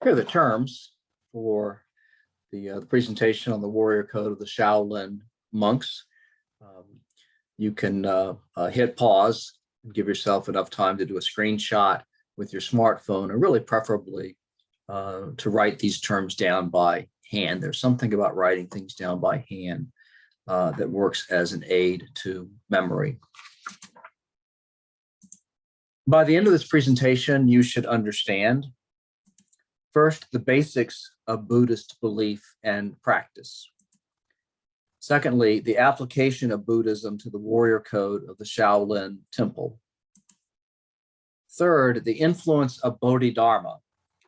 Here are the terms for the presentation on the warrior code of the Shaolin monks. Um, you can hit pause and give yourself enough time to do a screenshot with your smartphone, or really preferably to write these terms down by hand. There's something about writing things down by hand that works as an aid to memory. By the end of this presentation, you should understand, first, the basics of Buddhist belief and practice. Secondly, the application of Buddhism to the warrior code of the Shaolin temple. Third, the influence of Bodhidharma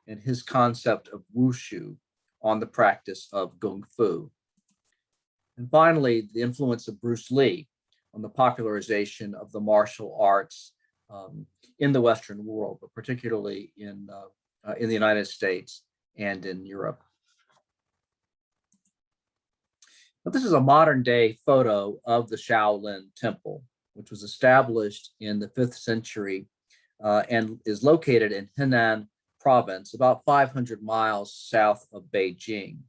and his concept of wushu on the practice of Kung Fu. And finally, the influence of Bruce Lee on the popularization of the martial arts in the Western world, but particularly in the United States and in Europe. Now, this is a modern day photo of the Shaolin temple, which was established in the 5th century and is located in Henan province, about 500 miles south of Beijing.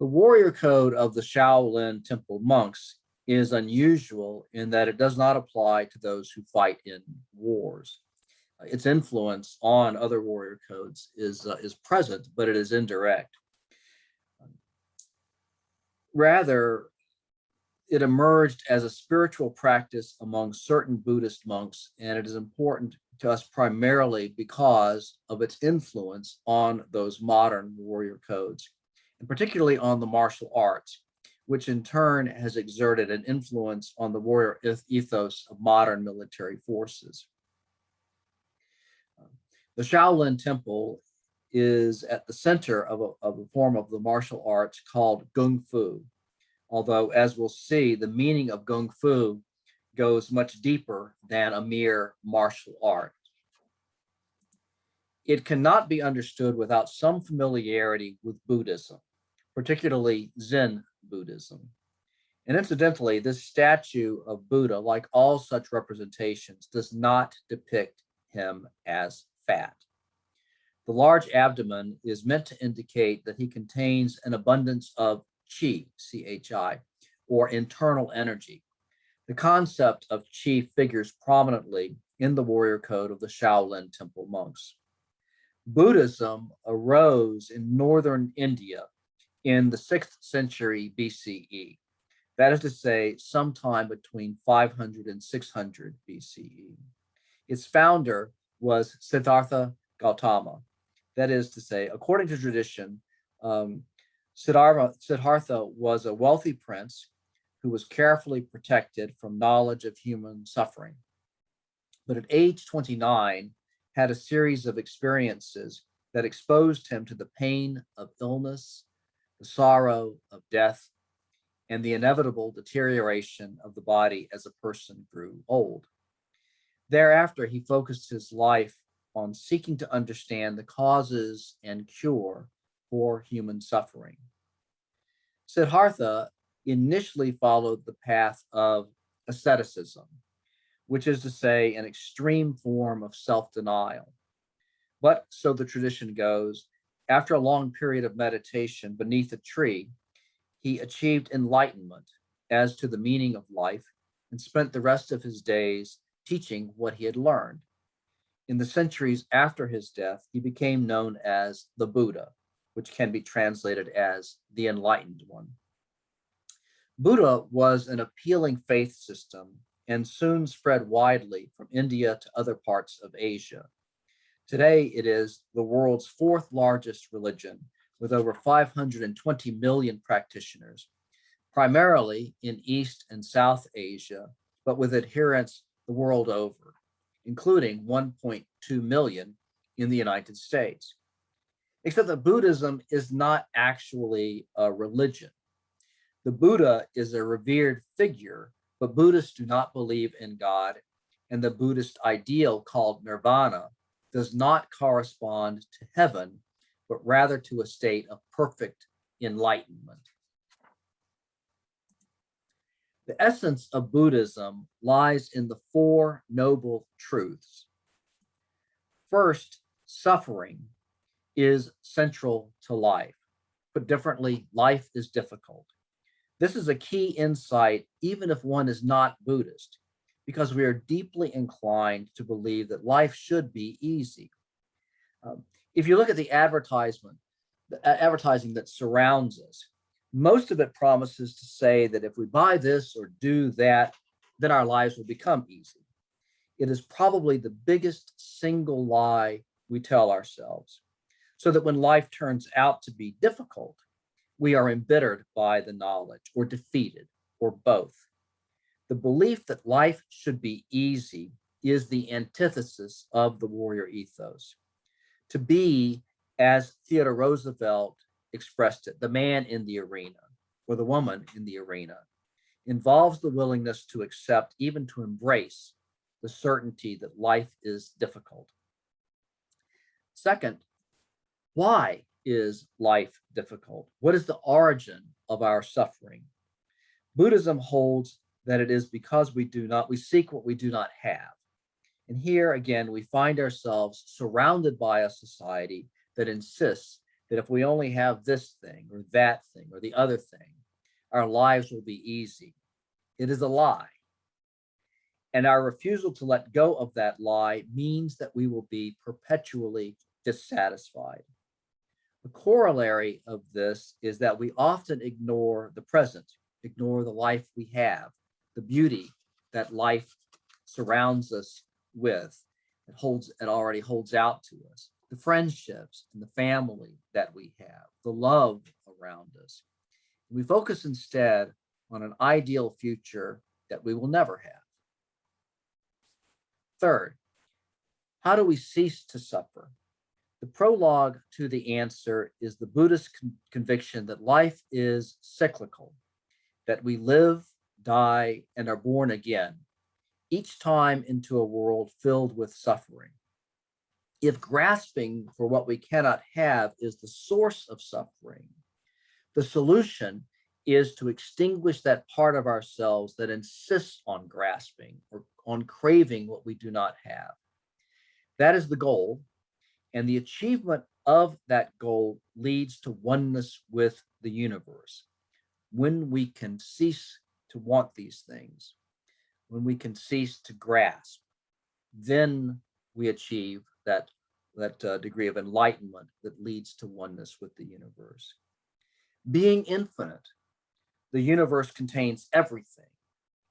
The warrior code of the Shaolin temple monks is unusual in that it does not apply to those who fight in wars. Its influence on other warrior codes is present, but it is indirect. Rather, it emerged as a spiritual practice among certain Buddhist monks, and it is important to us primarily because of its influence on those modern warrior codes, and particularly on the martial arts, which in turn has exerted an influence on the warrior ethos of modern military forces. The Shaolin Temple is at the center of a form of the martial arts called Kung Fu, although, as we'll see, the meaning of Kung Fu goes much deeper than a mere martial art. It cannot be understood without some familiarity with Buddhism, particularly Zen Buddhism. And incidentally, this statue of Buddha, like all such representations, does not depict him as fat. The large abdomen is meant to indicate that he contains an abundance of qi, C-H-I, or internal energy. The concept of qi figures prominently in the warrior code of the Shaolin temple monks. Buddhism arose in northern India in the 6th century BCE. That is to say, sometime between 500 and 600 BCE. Its founder was Siddhartha Gautama. That is to say, according to tradition, Siddhartha was a wealthy prince who was carefully protected from knowledge of human suffering. But at age 29, had a series of experiences that exposed him to the pain of illness, the sorrow of death, and the inevitable deterioration of the body as a person grew old. Thereafter, he focused his life on seeking to understand the causes and cure for human suffering. Siddhartha initially followed the path of asceticism, which is to say, an extreme form of self-denial. But, so the tradition goes, after a long period of meditation beneath a tree, he achieved enlightenment as to the meaning of life and spent the rest of his days teaching what he had learned. In the centuries after his death, he became known as the Buddha, which can be translated as the Enlightened One. Buddha was an appealing faith system and soon spread widely from India to other parts of Asia. Today, it is the world's 4th largest religion, with over 520 million practitioners, primarily in East and South Asia, but with adherents the world over, including 1.2 million in the United States. Except that Buddhism is not actually a religion. The Buddha is a revered figure, but Buddhists do not believe in God, and the Buddhist ideal called nirvana does not correspond to heaven, but rather to a state of perfect enlightenment. The essence of Buddhism lies in the 4 noble truths. First, suffering is central to life. Put differently, life is difficult. This is a key insight, even if one is not Buddhist, because we are deeply inclined to believe that life should be easy. If you look at the advertising that surrounds us, most of it promises to say that if we buy this or do that, then our lives will become easy. It is probably the biggest single lie we tell ourselves, so that when life turns out to be difficult, we are embittered by the knowledge or defeated or both. The belief that life should be easy is the antithesis of the warrior ethos. To be, as Theodore Roosevelt expressed it, the man in the arena or the woman in the arena involves the willingness to accept, even to embrace, the certainty that life is difficult. Second, why is life difficult? What is the origin of our suffering? Buddhism holds that it is because we seek what we do not have. And here again, we find ourselves surrounded by a society that insists that if we only have this thing or that thing or the other thing, our lives will be easy. It is a lie. And our refusal to let go of that lie means that we will be perpetually dissatisfied. The corollary of this is that we often ignore the present, ignore the life we have, the beauty that life surrounds us with. It already holds out to us, the friendships and the family that we have, the love around us. We focus instead on an ideal future that we will never have. Third, how do we cease to suffer? The prologue to the answer is the Buddhist conviction that life is cyclical, that we live, die, and are born again, each time into a world filled with suffering. If grasping for what we cannot have is the source of suffering, the solution is to extinguish that part of ourselves that insists on grasping or on craving what we do not have. That is the goal, and the achievement of that goal leads to oneness with the universe. When we can cease to want these things, when we can cease to grasp, then we achieve that degree of enlightenment that leads to oneness with the universe. Being infinite, the universe contains everything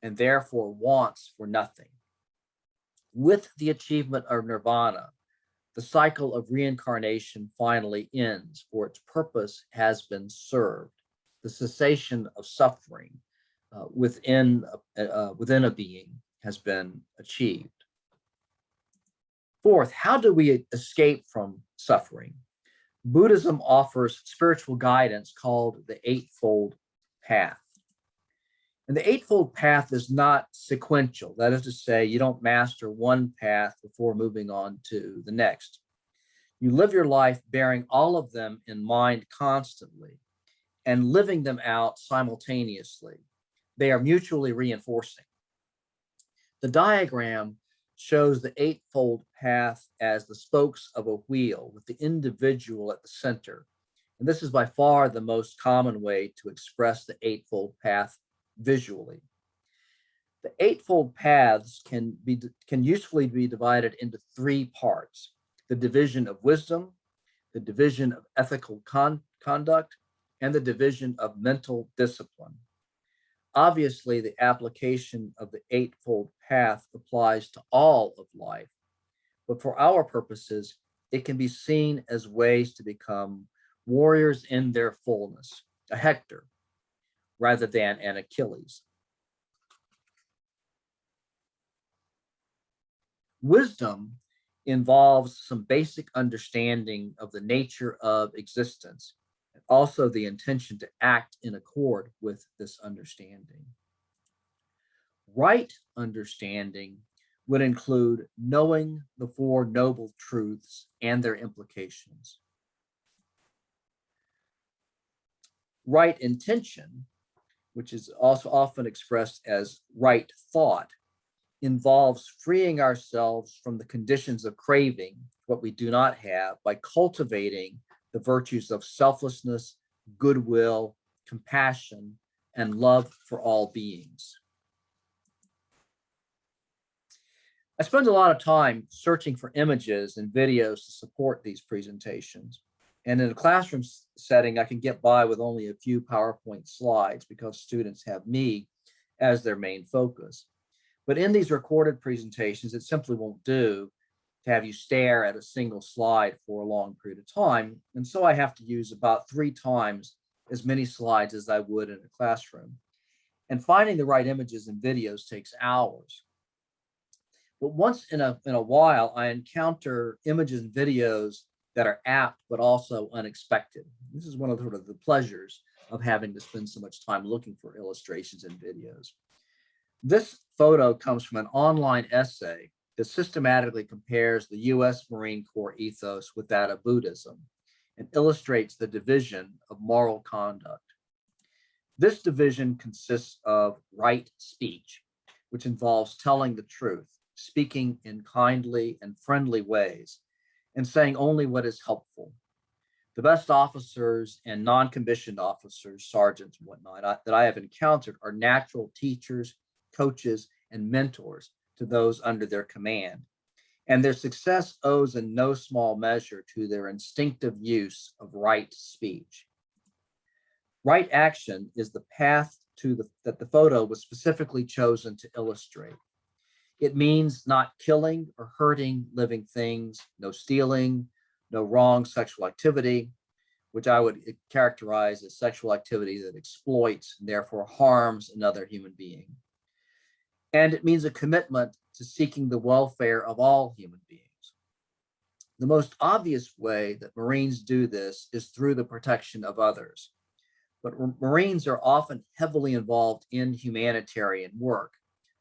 and therefore wants for nothing. With the achievement of nirvana, the cycle of reincarnation finally ends, for its purpose has been served. The cessation of suffering within a being has been achieved. Fourth, how do we escape from suffering? Buddhism offers spiritual guidance called the Eightfold Path. And the Eightfold Path is not sequential. That is to say, you don't master one path before moving on to the next. You live your life bearing all of them in mind constantly and living them out simultaneously. They are mutually reinforcing. The diagram shows the Eightfold Path as the spokes of a wheel with the individual at the center. And this is by far the most common way to express the Eightfold Path visually. The Eightfold Paths can usefully be divided into three parts: the division of wisdom, the division of ethical conduct, and the division of mental discipline. Obviously, the application of the Eightfold Path applies to all of life, but for our purposes, it can be seen as ways to become warriors in their fullness, a Hector, rather than an Achilles. Wisdom involves some basic understanding of the nature of existence, and also the intention to act in accord with this understanding. Right understanding would include knowing the Four Noble Truths and their implications. Right intention, which is also often expressed as right thought, involves freeing ourselves from the conditions of craving what we do not have by cultivating the virtues of selflessness, goodwill, compassion, and love for all beings. I spend a lot of time searching for images and videos to support these presentations. And in a classroom setting, I can get by with only a few PowerPoint slides because students have me as their main focus. But in these recorded presentations, it simply won't do to have you stare at a single slide for a long period of time. And so I have to use about 3 times as many slides as I would in a classroom. And finding the right images and videos takes hours. But once in a while, I encounter images and videos that are apt but also unexpected. This is one of the pleasures of having to spend so much time looking for illustrations and videos. This photo comes from an online essay that systematically compares the U.S. Marine Corps ethos with that of Buddhism and illustrates the division of moral conduct. This division consists of right speech, which involves telling the truth, speaking in kindly and friendly ways, and saying only what is helpful. The best officers and non-commissioned officers, sergeants and whatnot, that I have encountered are natural teachers, coaches, and mentors to those under their command. And their success owes in no small measure to their instinctive use of right speech. Right action is the path that the photo was specifically chosen to illustrate. It means not killing or hurting living things, no stealing, no wrong sexual activity, which I would characterize as sexual activity that exploits and therefore harms another human being. And it means a commitment to seeking the welfare of all human beings. The most obvious way that Marines do this is through the protection of others. But Marines are often heavily involved in humanitarian work,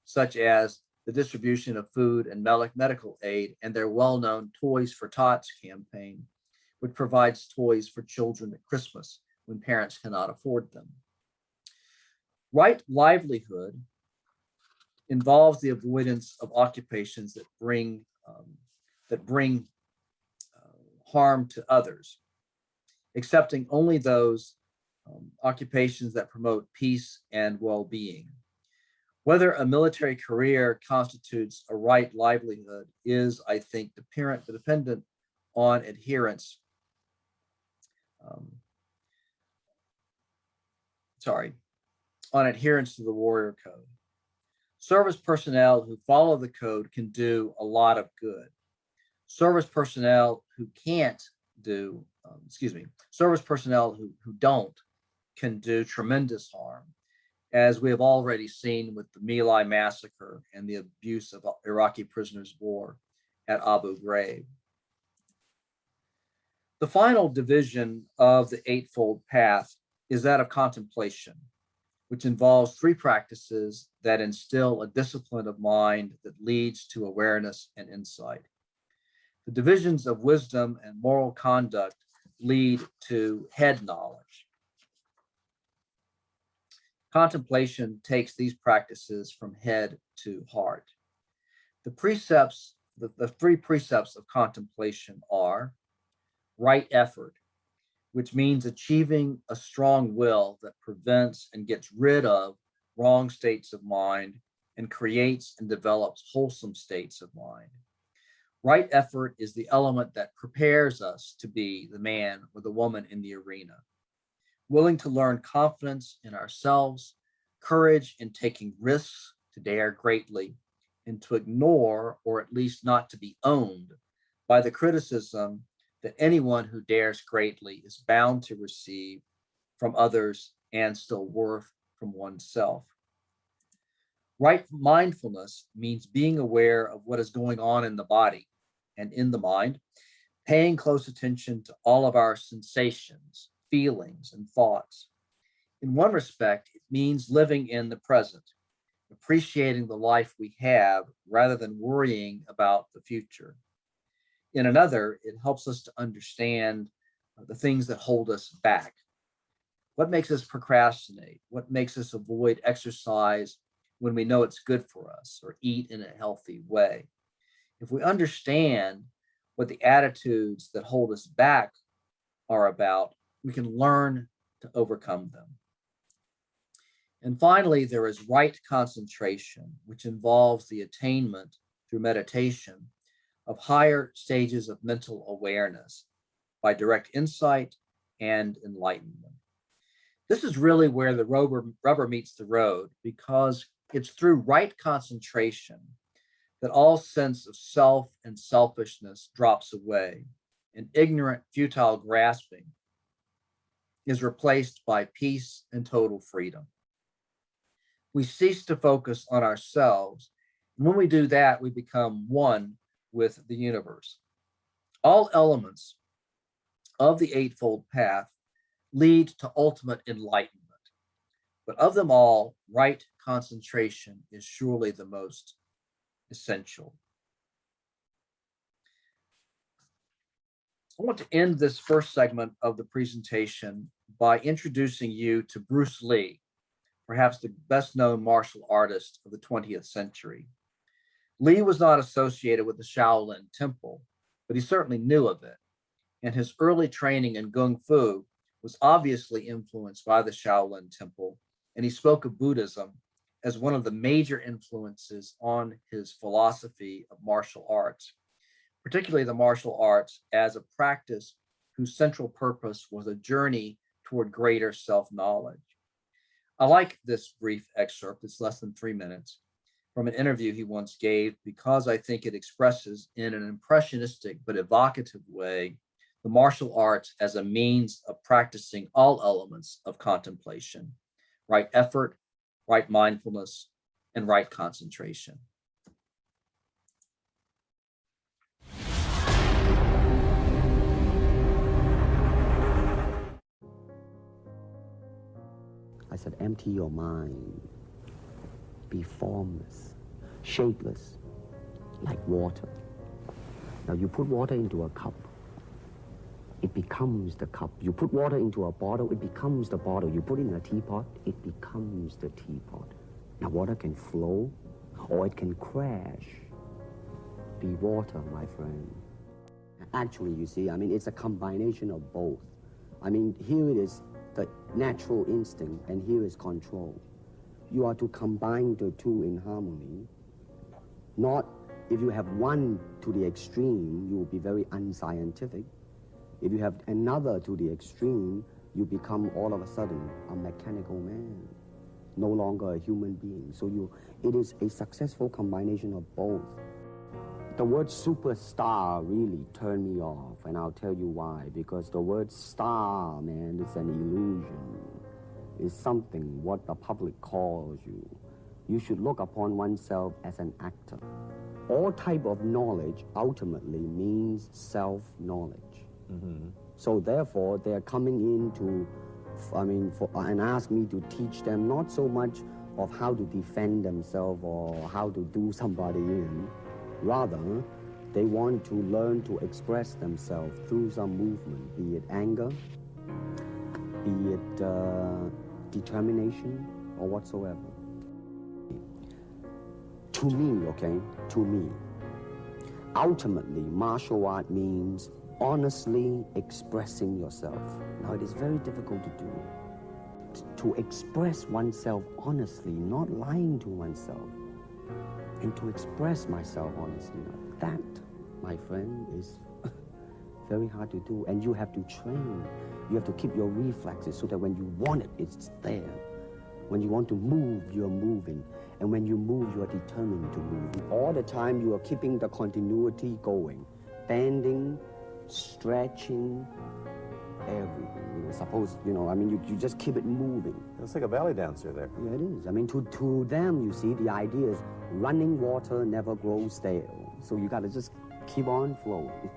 such as the distribution of food and medical aid and their well-known Toys for Tots campaign, which provides toys for children at Christmas when parents cannot afford them. Right livelihood involves the avoidance of occupations that bring harm to others, accepting only those occupations that promote peace and well-being. Whether a military career constitutes a right livelihood is, I think, dependent on adherence. On adherence to the warrior code. Service personnel who follow the code can do a lot of good. Service personnel who don't can do tremendous harm, as we have already seen with the My Lai massacre and the abuse of Iraqi prisoners of war at Abu Ghraib. The final division of the Eightfold Path is that of contemplation, which involves 3 practices that instill a discipline of mind that leads to awareness and insight. The divisions of wisdom and moral conduct lead to head knowledge. Contemplation takes these practices from head to heart. The 3 precepts of contemplation are right effort, which means achieving a strong will that prevents and gets rid of wrong states of mind and creates and develops wholesome states of mind. Right effort is the element that prepares us to be the man or the woman in the arena, willing to learn confidence in ourselves, courage in taking risks to dare greatly, and to ignore, or at least not to be owned by the criticism that anyone who dares greatly is bound to receive from others and still worse from oneself. Right mindfulness means being aware of what is going on in the body and in the mind, paying close attention to all of our sensations, feelings, and thoughts. In one respect, it means living in the present, appreciating the life we have rather than worrying about the future. In another, it helps us to understand the things that hold us back. What makes us procrastinate? What makes us avoid exercise when we know it's good for us or eat in a healthy way. If we understand what the attitudes that hold us back are about, we can learn to overcome them. And finally, there is right concentration, which involves the attainment through meditation of higher stages of mental awareness by direct insight and enlightenment. This is really where the rubber meets the road, because it's through right concentration that all sense of self and selfishness drops away, and ignorant, futile grasping is replaced by peace and total freedom. We cease to focus on ourselves, and when we do that, we become one with the universe. All elements of the Eightfold Path lead to ultimate enlightenment, but of them all, right concentration is surely the most essential. I want to end this first segment of the presentation by introducing you to Bruce Lee, perhaps the best known martial artist of the 20th century. Lee was not associated with the Shaolin Temple, but he certainly knew of it, and his early training in Kung Fu was obviously influenced by the Shaolin Temple, and he spoke of Buddhism as one of the major influences on his philosophy of martial arts, particularly the martial arts as a practice whose central purpose was a journey toward greater self-knowledge. I like this brief excerpt, it's less than 3 minutes, from an interview he once gave, because I think it expresses in an impressionistic but evocative way the martial arts as a means of practicing all elements of contemplation: right effort, right mindfulness, and right concentration. I said, empty your mind. Be formless, shapeless, like water. Now you put water into a cup, it becomes the cup. You put water into a bottle, it becomes the bottle. You put it in a teapot, it becomes the teapot. Now water can flow or it can crash. Be water, my friend. Actually, you see, I mean, it's a combination of both. I mean, here it is, the natural instinct, and here is control. You are to combine the two in harmony. Not, if you have one to the extreme, you will be very unscientific. If you have another to the extreme, you become all of a sudden a mechanical man, no longer a human being. So it is a successful combination of both. The word superstar really turned me off, and I'll tell you why. Because the word star, man, is an illusion. It's something what the public calls you. You should look upon oneself as an actor. All type of knowledge ultimately means self-knowledge. Mm-hmm. So therefore, they're coming in to, and ask me to teach them not so much of how to defend themselves or how to do somebody in. Rather, they want to learn to express themselves through some movement, be it anger, be it determination, or whatsoever. To me, okay, to me, ultimately, martial art means honestly expressing yourself. Now, it is very difficult to do. To express oneself honestly, not lying to oneself, and to express myself honestly. That, my friend, is very hard to do. And you have to train. You have to keep your reflexes so that when you want it, it's there. When you want to move, you're moving. And when you move, you are determined to move. All the time, you are keeping the continuity going. Bending, stretching, everything. Suppose, you just keep it moving. It's like a ballet dancer there. Yeah, it is. I mean, to them, you see, the idea is running water never grows stale. So you got to just keep on flowing.